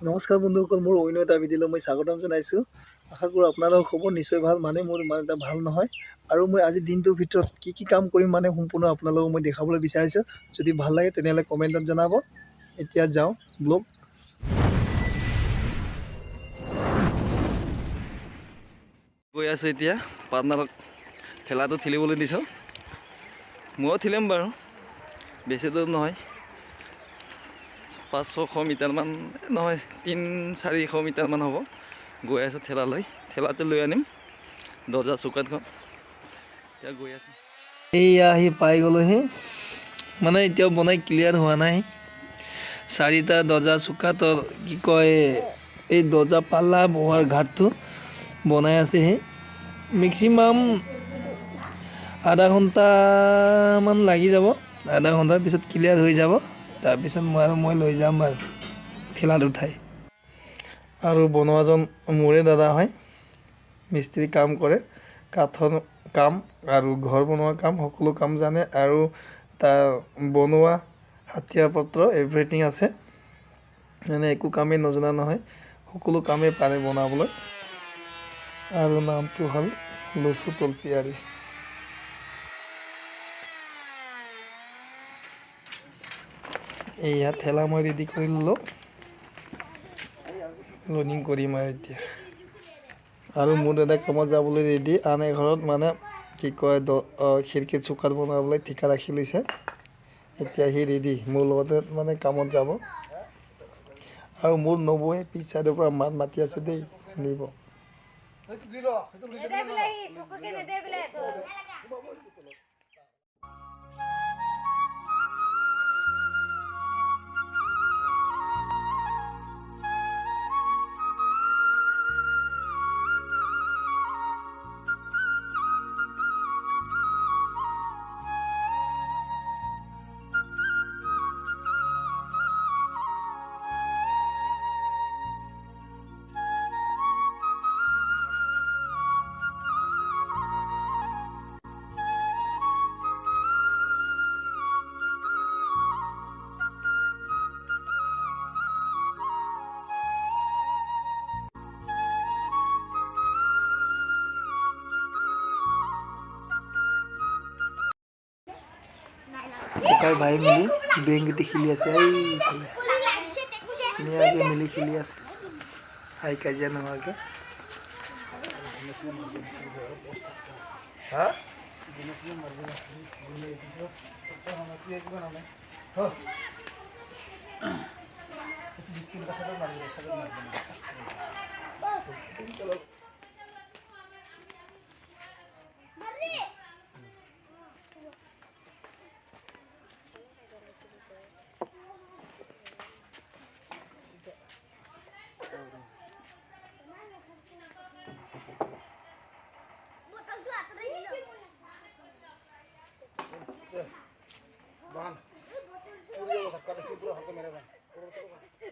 নমস্কাৰ বন্ধুসকল, মোৰ অন্য এটা ভিডিঅ'লৈ মই স্বাগতম জনাইছোঁ। আশা কৰোঁ আপোনালোকৰ খবৰ নিশ্চয় ভাল। মোৰ এটা ভাল নহয়, আৰু মই আজি দিনটোৰ ভিতৰত কি কাম কৰিম সম্পূৰ্ণ আপোনালোকক মই দেখাবলৈ বিচাৰিছোঁ। যদি ভাল লাগে তেনেহ'লে কমেণ্টত জনাব। এতিয়া যাওঁ ব্লগ। গৈ আছোঁ এতিয়া পাৰ্টনাৰক ঠেলাটো ঠেলিবলৈ দিছোঁ। ময়ো ঠেলিম বাৰু, বেছি দূৰ নহয়, 500-600 মিটাৰমান নহয়, 300-400 মিটাৰমান হ'ব। গৈ আছোঁ ঠেলাটো লৈ আনিম দৰ্জা চুকাতখন। এতিয়া গৈ আছোঁ। এইয়া আহি পাই গ'লোহি, এতিয়াও বনাই ক্লিয়াৰ হোৱা নাই। 4টা দৰ্জা চুকাতৰ কি কয়, এই দৰ্জা পাল্লা বহোৱাৰ ঘাটটো বনাই আছেহি। মেক্সিমাম আধা ঘণ্টামান লাগি যাব। আধা ঘণ্টাৰ পিছত ক্লিয়াৰ হৈ যাব। তাৰপিছত মই লৈ যাম আৰু ঠেলাত উঠাই। আৰু বনোৱাজন মোৰে দাদা হয়, মিস্ত্ৰী কাম কৰে, কাঠৰ কাম আৰু ঘৰ বনোৱা কাম, সকলো কাম জানে। আৰু তাৰ বনোৱা হাতীয়াৰ পত্ৰ এভৰিথিং আছে, একো কামেই নজনা নহয়, সকলো কামেই পাৰে বনাবলৈ। আৰু নামটো হ'ল লুচু তুলসীয়াৰী। এইয়া ঠেলা মই ৰেডি কৰি ল'লোঁ, লোডিং কৰিম আৰু এতিয়া। আৰু মোৰ দাদাই কামত যাবলৈ ৰেডি। আন এঘৰত কি কয় খিৰিকী চুকাত বনাবলৈ ঠিকা ৰাখি লৈছে। এতিয়া সি ৰেডি মোৰ লগতে কামত যাব। আৰু মোৰ নবৌৱে পিছ চাইডৰ পৰা মাতি আছে দেই, নিব। ককাই ভাই মিলি বেংগুটি খেলি আছে, এইফালে ধুনীয়াকৈ মিলি খেলি আছে, হাই কাজিয়া নোহোৱাকৈ।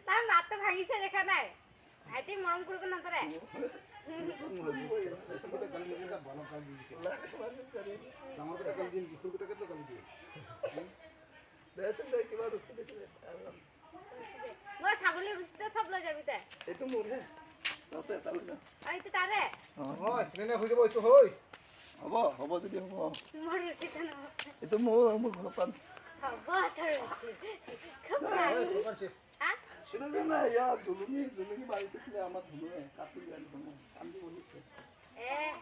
তাৰ মাতটো ভাঙিছে, দেখা নাই? ভাইটি মৰম কৰিব নকৰে। মই ছাগলী ৰুচিতে চব লৈ যাবি তই। এইটো মোৰহে, ততে এটা লৈ যা। এইটো তাৰে? হয়, কেনে হৈ যাব এইটো হয়। হ'ব যদি হ'ব। মোৰ ৰুচিতে নহ'ব। এইটো মোৰ ঘৰৰ পৰা। হ'ব তোৰ ৰুচি। খুব ভাল। সেটা না ইয়া দুলুনি বাড়িতে ছিল আমাৰ ধুনুয়ে কাটি গেল ধুনু কান্দি বলিছে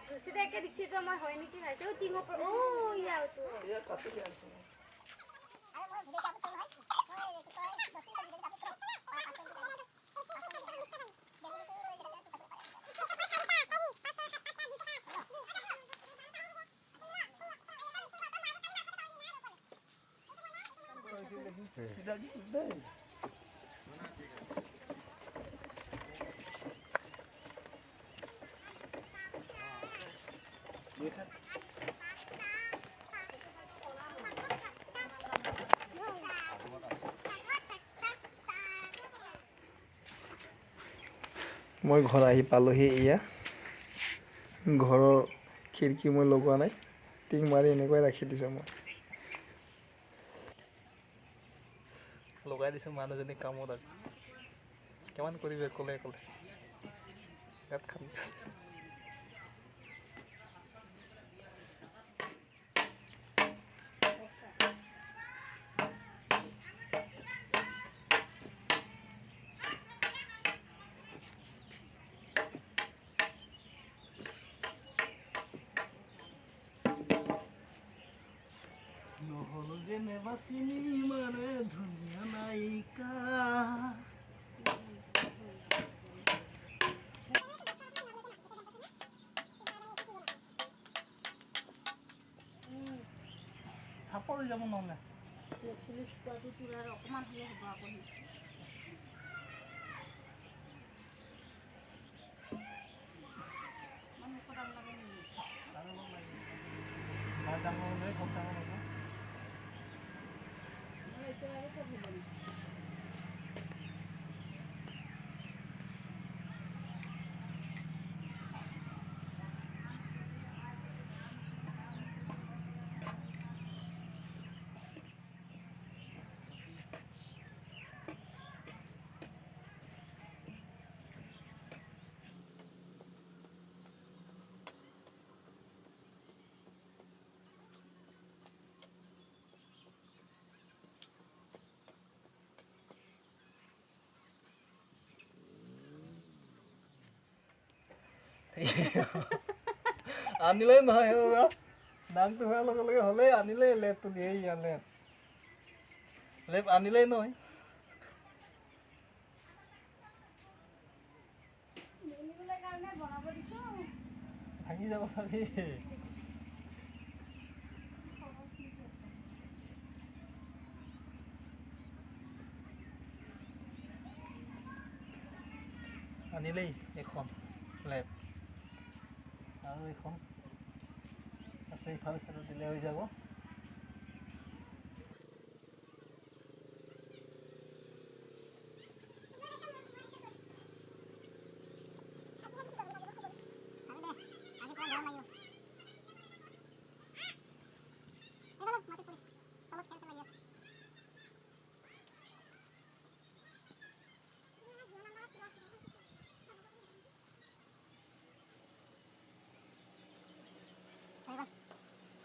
ৰুচি দেখে দিছি তো মই হয় নেকি ভাইতো টিঙৰ পৰা ও ইয়া তো ইয়া কাটি গেল মই ঘৰ আহি পালোহি। ইয়া ঘৰৰ খিৰিকী মই লগোৱা নাই, টিং মাৰি এনেকৈ ৰাখি দিছোঁ। মই লগাই দিছোঁ, মানুহজনী কামত আছে। কিমান কৰিবি অকলে অকলে গাত খাবি নহ'ল যে নেবাচিনি মানে ধুনীয়া নায়িকা থাপৰ হৈ যাব নহ'লে অকণমান হ'লে হ'ব আকৌ ডাঙৰ হ'লে কম ডাঙৰ হ'ব আনিলে নহয় দামটো হোৱাৰ লগে লগে হ'লেই আনিলেই লেপটো দিয়ে ইয়াৰ লেপ আনিলেই নহয় ভাঙি যাব চাবি আনিলেই এখন লেপ আৰু এখন আছে ইফালে চাইডত দিলে হৈ যাব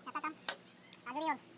এটা কাম আজৰি হ'ল